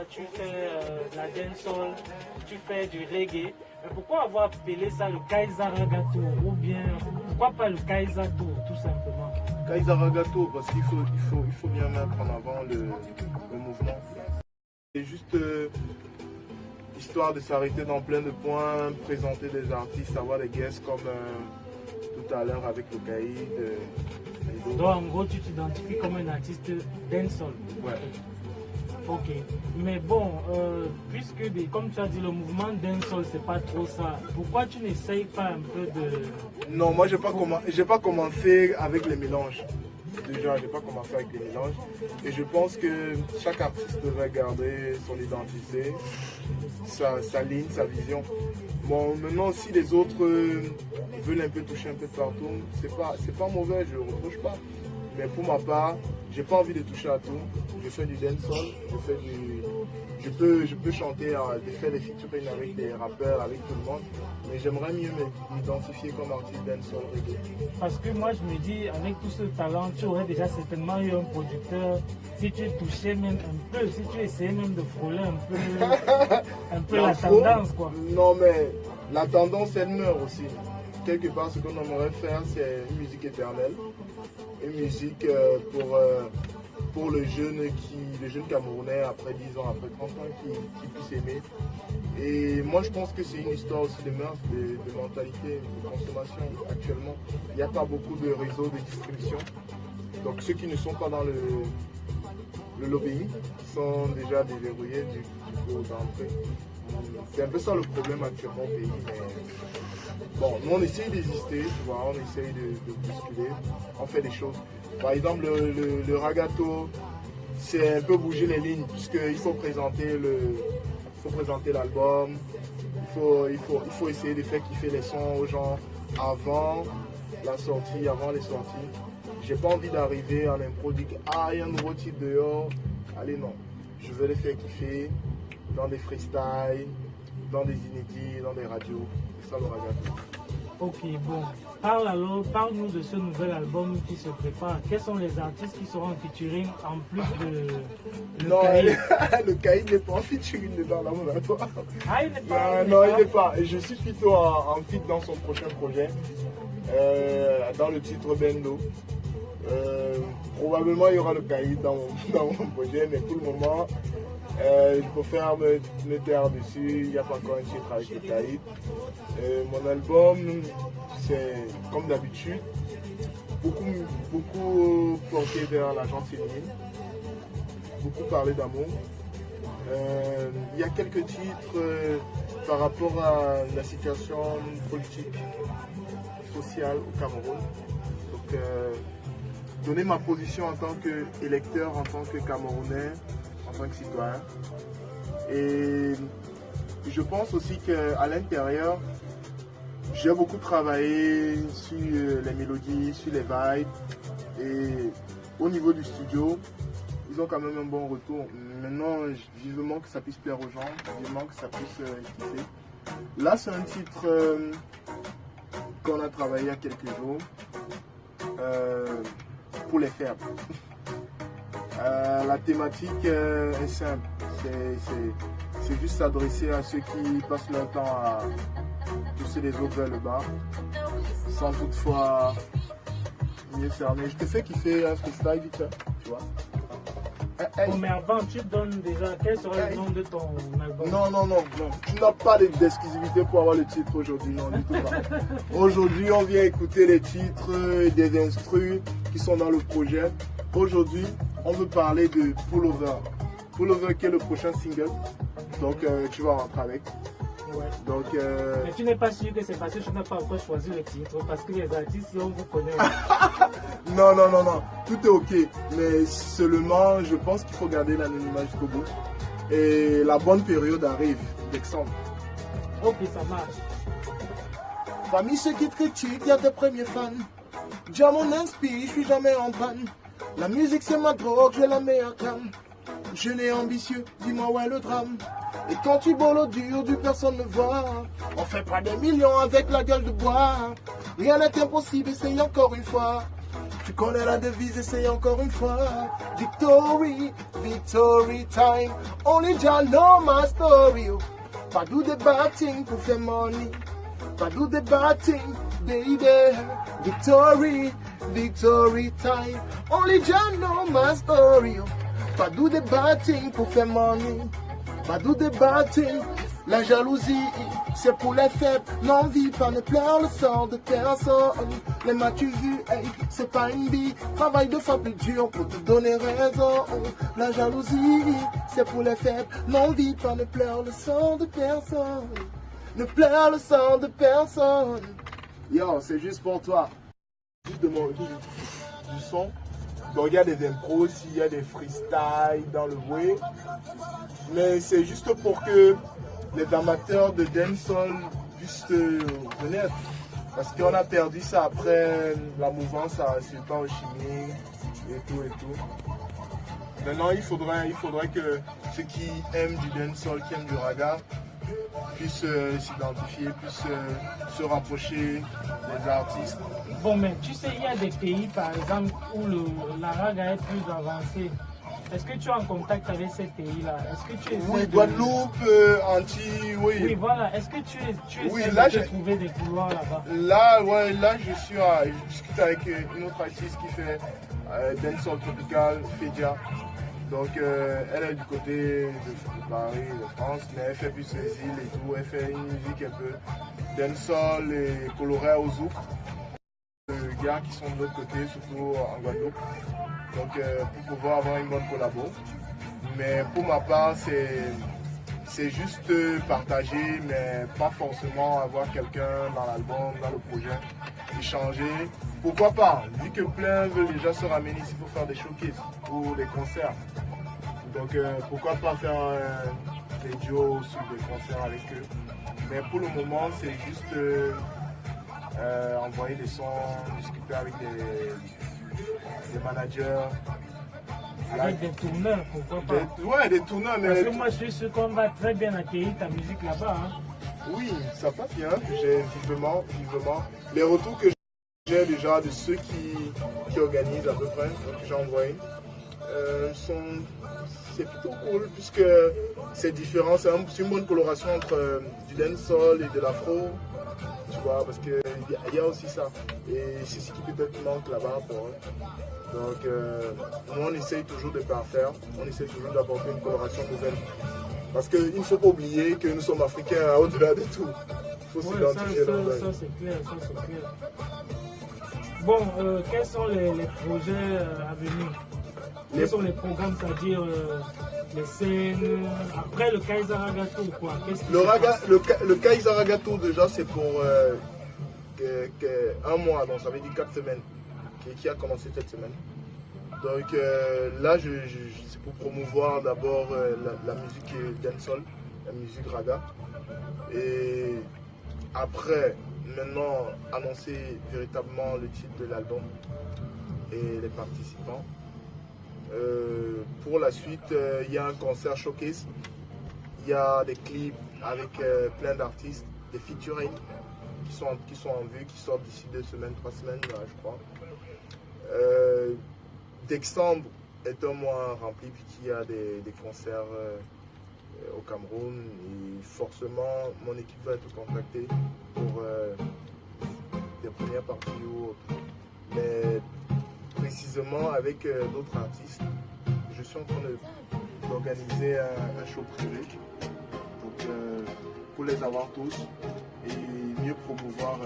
Tu fais la dancehall, tu fais du reggae. Mais pourquoi avoir appelé ça le Kaiser Ragato? Ou bien, pourquoi pas le Kaiser Tour, tout simplement? Kaiser Ragato, parce qu'il faut bien mettre en avant le mouvement. C'est juste histoire de s'arrêter dans plein de points, présenter des artistes, avoir des guests comme tout à l'heure avec le Caïd. Donc en gros, tu t'identifies comme un artiste dancehall. Ouais. Ok, mais bon, puisque comme tu as dit, le mouvement dancehall, c'est pas trop ça, pourquoi tu n'essayes pas un peu de... Non, moi j'ai pas commencé avec les mélanges. Déjà, j'ai pas commencé avec les mélanges. Et je pense que chaque artiste devrait garder son identité, sa ligne, sa vision. Bon, maintenant, si les autres veulent un peu toucher un peu de partout, c'est pas mauvais, je ne reproche pas. Mais pour ma part, j'ai pas envie de toucher à tout. Je fais du dancehall, je peux chanter, faire des featuring avec des rappeurs, avec tout le monde. Mais j'aimerais mieux m'identifier comme artiste dancehall reggae. Parce que moi je me dis, avec tout ce talent, tu aurais déjà certainement eu un producteur. Si tu touchais même un peu, si tu essayais même de frôler un peu la tendance, quoi. Non, mais la tendance, elle meurt aussi. Quelque part, ce qu'on aimerait faire, c'est une musique éternelle. Une musique pour le jeune Camerounais après 10 ans, après 30 ans qui puisse aimer. Et moi je pense que c'est une histoire aussi de mœurs, de mentalité, de consommation. Actuellement, il n'y a pas beaucoup de réseaux de distribution. Donc ceux qui ne sont pas dans le lobbying sont déjà déverrouillés du coup d'entrée. C'est un peu ça le problème actuellement au pays. Mais bon, nous on essaye d'exister, tu vois, on essaye de bousculer, on fait des choses. Par exemple, le ragato, c'est un peu bouger les lignes, puisqu'il faut présenter l'album, il faut essayer de faire kiffer les sons aux gens avant la sortie, avant les sorties. J'ai pas envie d'arriver en impro, dire il y a un nouveau titre dehors. Allez, non, je veux les faire kiffer dans des freestyles, dans des inédits, dans des radios. C'est ça le ragato. Ok, bon. Parle-nous de ce nouvel album qui se prépare. Quels sont les artistes qui seront en featuring en plus de non, Caïd? le Caïd n'est pas en featuring dedans, là, mon attends. Ah, il n'est pas. Non, il n'est pas. Je suis plutôt en feat dans son prochain projet, dans le titre Bendo. Probablement il y aura le Caïd dans mon projet, mais pour le moment, je préfère me taire dessus. Il n'y a pas encore un titre avec le Caïd. Mon album, c'est comme d'habitude, beaucoup porté vers la gente féminine, beaucoup parlé d'amour. Il y a quelques titres par rapport à la situation politique, sociale au Cameroun. Donc, donner ma position en tant qu'électeur, en tant que Camerounais, en tant que citoyen. Et je pense aussi qu'à l'intérieur, j'ai beaucoup travaillé sur les mélodies, sur les vibes. Et au niveau du studio, ils ont quand même un bon retour. Maintenant, vivement que ça puisse plaire aux gens, vivement que ça puisse kiffer. Là, c'est un titre qu'on a travaillé il y a quelques jours pour les faibles. La thématique est simple. C'est juste s'adresser à ceux qui passent leur temps à pousser les autres vers le bas, sans toutefois mieux cerner. Je te fais kiffer un freestyle vite fait, tu vois. Oh, mais avant, tu donnes déjà, quel sera le nom de ton album? Non. Tu n'as pas d'exclusivité pour avoir le titre aujourd'hui, non, du tout pas. Aujourd'hui, on vient écouter les titres, des instrus qui sont dans le projet. Aujourd'hui, on veut parler de Pullover. Pullover qui est le prochain single. Donc, tu vas rentrer avec. Ouais. Donc, mais tu n'es pas sûr que c'est parce que tu n'as pas encore choisi le titre, parce que les artistes, on vous connaît. Non, tout est ok. Mais seulement, je pense qu'il faut garder l'anonymat jusqu'au bout. Et la bonne période arrive, décembre. Ok, ça marche. Parmi ceux qui critiquent, il y a des premiers fans. Déjà mon inspire, je suis jamais en panne. La musique c'est ma drogue, j'ai la meilleure cam. Jeune et ambitieux, dis-moi où est le drame. Et quand tu bois l'eau dure, du personne ne voit. On fait pas des millions avec la gueule de bois. Rien n'est impossible, essaye encore une fois. Tu connais la devise, essaye encore une fois. Victory, victory time. Only Jah know my story. Pas do the bad thing pour faire money. Pas do the bad thing, baby. Victory, victory time. Only Jah know my story. Pas do the bad thing pour faire money. Pas do the bad thing. La jalousie, c'est pour les faibles. L'envie, pas ne pleure le sort de personne. Les m'as-tu vu, hey, c'est pas une bille. Travaille 2 fois plus dur pour te donner raison. La jalousie, c'est pour les faibles. L'envie, pas ne pleure le sort de personne. Ne pleure le sort de personne. Yo, c'est juste pour toi. Juste de du son. Donc il y a des impros, il y a des freestyles dans le way. Mais c'est juste pour que les amateurs de dancehall puissent connaître. Parce qu'on a perdu ça après la mouvance à Sultan Oshimi et tout. Maintenant, il faudrait que ceux qui aiment du dancehall, qui aiment du raga, puissent s'identifier, puissent se rapprocher des artistes. Bon, mais tu sais, il y a des pays, par exemple, où la raga est plus avancée. Est-ce que tu es en contact avec ces pays-là? Est-ce que tu es Oui, Guadeloupe, Antilles, oui. Oui, voilà. Est-ce que tu oui, essaies là, de trouver des couloirs là-bas? Là, je discute avec une autre artiste qui fait dancehall tropical, Fedia. Donc, elle est du côté de Paris, de France, mais elle fait plus les îles et tout. Elle fait une musique un peu dancehall et colorée au zouk. Les gars qui sont de l'autre côté, surtout en Guadeloupe. Donc, pour pouvoir avoir une bonne collabo. Mais pour ma part, c'est juste partager, mais pas forcément avoir quelqu'un dans l'album, dans le projet, échanger. Pourquoi pas? Vu que plein veulent déjà se ramener ici pour faire des showcases ou des concerts. Donc, pourquoi pas faire des duos sur des concerts avec eux. Mais pour le moment, c'est juste envoyer des sons, discuter avec des managers. Avec des tourneurs, pourquoi pas? Ouais, des tourneurs. Mais parce que moi, je suis sûr qu'on va très bien accueillir ta musique là-bas. Hein. Oui, ça passe bien. J'ai vivement. Les retours que j'ai déjà de ceux qui organisent à peu près, donc j'ai envoyé, c'est plutôt cool puisque c'est différent. C'est une bonne coloration entre du dancehall et de l'afro. Tu vois, parce qu'il y a aussi ça. Et c'est ce qui peut-être manque là-bas pour eux. Donc, nous, on essaye toujours de parfaire, on essaye toujours d'apporter une coloration nouvelle. Parce qu'il ne faut pas oublier que nous sommes africains au-delà de tout. Il faut s'identifier là-bas. Ça, c'est clair, ça, c'est clair. Bon, quels sont les projets à venir? Quels sont les programmes, c'est-à-dire les scènes, après le Kaiser Ragato, quoi? Le Kaiser Ragato, déjà, c'est pour un mois, donc ça veut dire 4 semaines, qui a commencé cette semaine. Donc là, c'est pour promouvoir d'abord la musique dancehall, la musique raga. Et après, maintenant, annoncer véritablement le titre de l'album et les participants. Pour la suite, il y a un concert showcase, il y a des clips avec plein d'artistes, des featuring qui sont en vue, qui sortent d'ici 2 semaines, 3 semaines, je crois. Décembre est un mois rempli puisqu'il y a des concerts au Cameroun et forcément mon équipe va être contactée pour des premières parties ou autres. Mais précisément avec d'autres artistes, je suis en train d'organiser un show privé pour les avoir tous et mieux promouvoir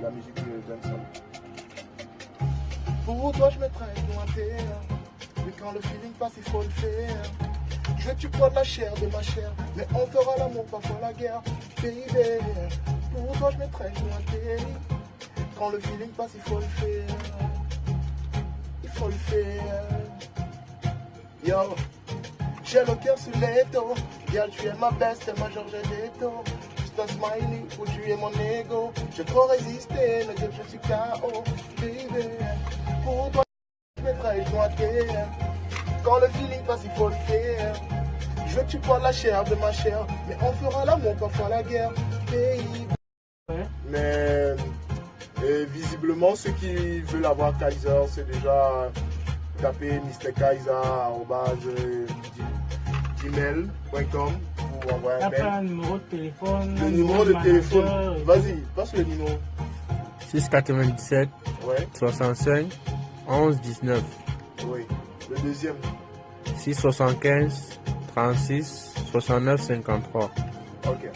la musique dancehall. Pour toi je mettrai loin terre, mais quand le feeling passe il faut le faire. Je veux que tu prends de la chair de ma chair, mais on fera l'amour, parfois la guerre, baby. Pour toi je mettrai loin terre, quand le feeling passe il faut le faire. Il faut le faire. Yo, j'ai le cœur sur les dos, girl tu es ma best, t'es ma George Deto. Juste un smiley pour tuer mon ego. J'ai trop résisté, mais je suis KO, baby. Pour toi, je mettrai joint à terre. Quand le feeling passe, il faut le faire. Je veux que tu prends la chair de ma chair, mais on fera l'amour, parfois la guerre, baby. Ouais. Mais Et visiblement, ceux qui veulent avoir Kaiser, c'est déjà taper mrkaiser@gmail.com pour envoyer un mail. Un numéro de téléphone. Le numéro de téléphone, vas-y, passe le numéro. 697 Ouais, 65 11 19. oui. Le deuxième. 675 36 69 53. Ok.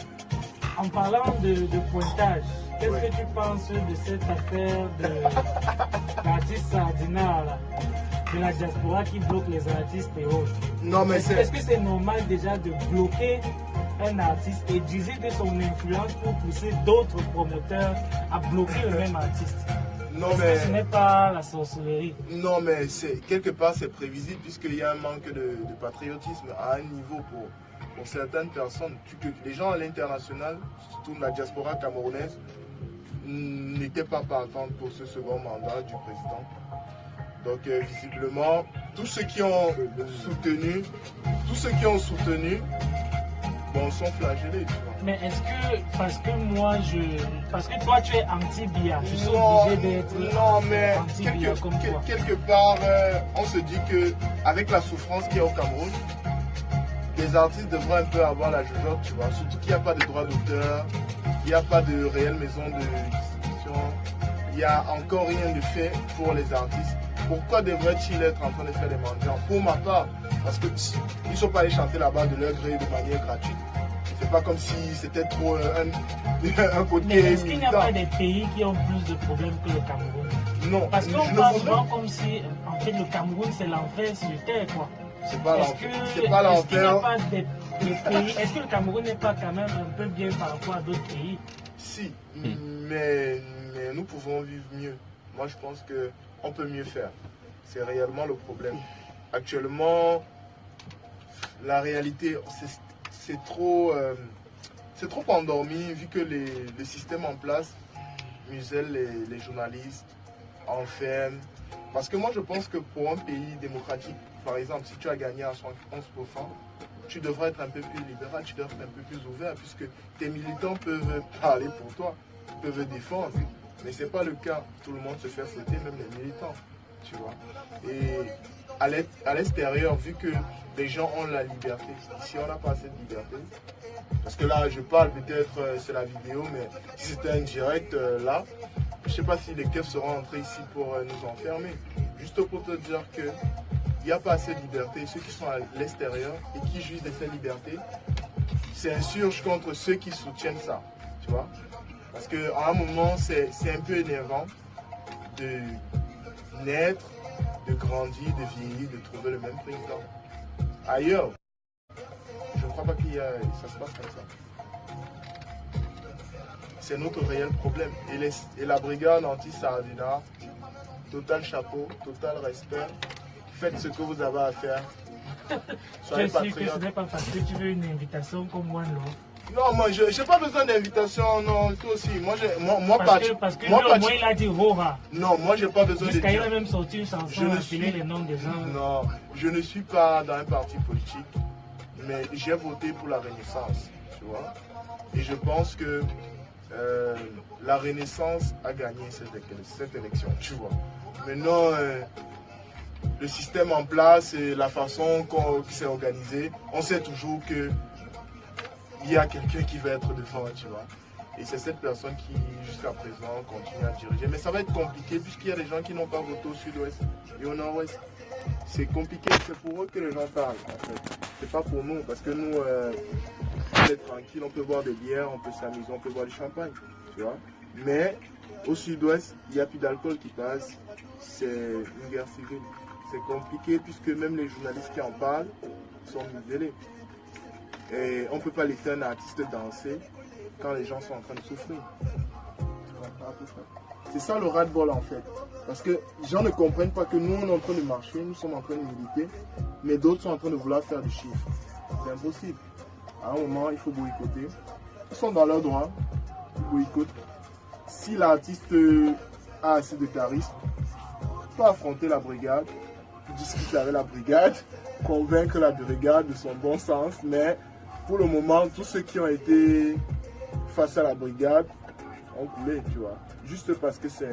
En parlant de pointage, qu'est-ce que tu penses de cette affaire de l'artiste Sardina, là, de la diaspora qui bloque les artistes et autres? Non, mais Est-ce que c'est normal déjà de bloquer un artiste et d'user de son influence pour pousser d'autres promoteurs à bloquer le même artiste? Non, Est-ce mais que ce n'est pas la sorcellerie? non, mais quelque part c'est prévisible puisqu'il y a un manque de patriotisme à un niveau pour certaines personnes. Les gens à l'international, surtout la diaspora camerounaise, n'étaient pas partants pour ce second mandat du président. Donc visiblement, tous ceux qui ont soutenu, bon, sont flagellés. Tu vois. Mais est-ce que, parce que toi tu es anti-BIA, je suis obligé d'être anti-BIA comme toi? Quelque part, on se dit que avec la souffrance qu'il y a au Cameroun, les artistes devraient un peu avoir la jugeote, tu vois. Surtout qu'il n'y a pas de droit d'auteur, il n'y a pas de réelle maison de distribution, il n'y a encore rien de fait pour les artistes. Pourquoi devraient-ils être en train de faire des mendiants? Pour ma part, parce qu'ils ne sont pas allés chanter là-bas de leur gré de manière gratuite. C'est pas comme si c'était trop un côté. Mais est-ce qu'il n'y a pas des pays qui ont plus de problèmes que le Cameroun? Non, parce qu'on parle souvent comme si en fait le Cameroun c'est l'enfer sur terre, quoi. C'est pas l'enfer. Est-ce que le Cameroun n'est pas quand même un peu bien par rapport à d'autres pays? Si, mais nous pouvons vivre mieux. Moi je pense qu'on peut mieux faire. C'est réellement le problème. Actuellement, la réalité, c'est trop endormi vu que les systèmes en place musellent les journalistes, enferment. Parce que moi je pense que pour un pays démocratique, par exemple, si tu as gagné à 11%, tu devrais être un peu plus libéral, tu devrais être un peu plus ouvert puisque tes militants peuvent parler pour toi, peuvent défendre. Mais ce n'est pas le cas. Tout le monde se fait fouetter, même les militants. Tu vois. Et à l'extérieur, vu que les gens ont la liberté, ici on n'a pas cette liberté. Parce que là, je parle peut-être, c'est la vidéo, mais si c'était un direct là, je ne sais pas si les keufs seront entrés ici pour nous enfermer. Juste pour te dire qu'il n'y a pas assez de liberté. Ceux qui sont à l'extérieur et qui jouissent de cette liberté s'insurgent contre ceux qui soutiennent ça. Tu vois. Parce qu'à un moment, c'est un peu énervant de naître, de grandir, de vieillir, de trouver le même président. Ailleurs, je ne crois pas que ça se passe comme ça. C'est notre réel problème. Et la brigade anti-Sardina, total chapeau, total respect. Faites ce que vous avez à faire. Soyez patriotes. Je sais que ce n'est pas parce que tu veux une invitation comme moi, non? Non, moi, je n'ai pas besoin d'invitation, non, toi aussi. Moi, parce que moi, il a dit Roha. Non, moi, je n'ai pas besoin de Jusqu'à il a même sorti une chanson à filer les noms des gens. Non, je ne suis pas dans un parti politique, mais j'ai voté pour la Renaissance, tu vois. Et je pense que la Renaissance a gagné cette élection, tu vois. Maintenant, le système en place et la façon qu'on s'est organisé, on sait toujours que il y a quelqu'un qui va être devant, tu vois. Et c'est cette personne qui, jusqu'à présent, continue à diriger. Mais ça va être compliqué puisqu'il y a des gens qui n'ont pas voté au sud-ouest et au nord-ouest. C'est compliqué, c'est pour eux que les gens parlent, en fait. C'est pas pour nous, parce que nous, on est tranquille, on peut boire des bières, on peut s'amuser, on peut boire du champagne, tu vois. Mais au sud-ouest, il n'y a plus d'alcool qui passe. C'est une guerre civile. C'est compliqué puisque même les journalistes qui en parlent sont muselés. Et on ne peut pas laisser un artiste danser quand les gens sont en train de souffrir. C'est ça le ras-le-bol en fait. Parce que les gens ne comprennent pas que nous on est en train de marcher, nous sommes en train de militer, mais d'autres sont en train de vouloir faire du chiffre. C'est impossible. À un moment, il faut boycotter. Ils sont dans leur droit, ils boycottent. Si l'artiste a assez de charisme, il peut affronter la brigade, discuter avec la brigade, convaincre la brigade de son bon sens, mais pour le moment, tous ceux qui ont été face à la brigade ont coulé, tu vois. Juste parce que c'est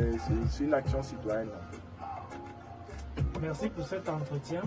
une action citoyenne. Merci pour cet entretien.